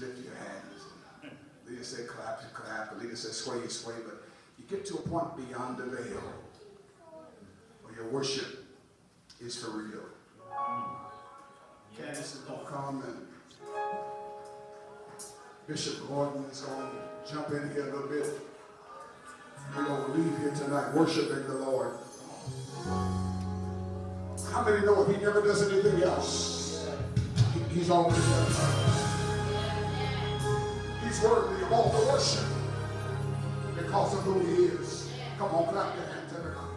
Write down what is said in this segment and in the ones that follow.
lift your hands. Leader say clap, you clap. The leader says sway, you sway. But you get to a point beyond the veil where your worship is for real. Candace is going to come and Bishop Gordon is going to jump in here a little bit. We're going to leave here tonight worshiping the Lord. How many know if he never does anything else, he's always done? He's worthy of all the worship because of who he is. Come on, clap your hands, everybody.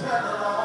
Tell the Lord.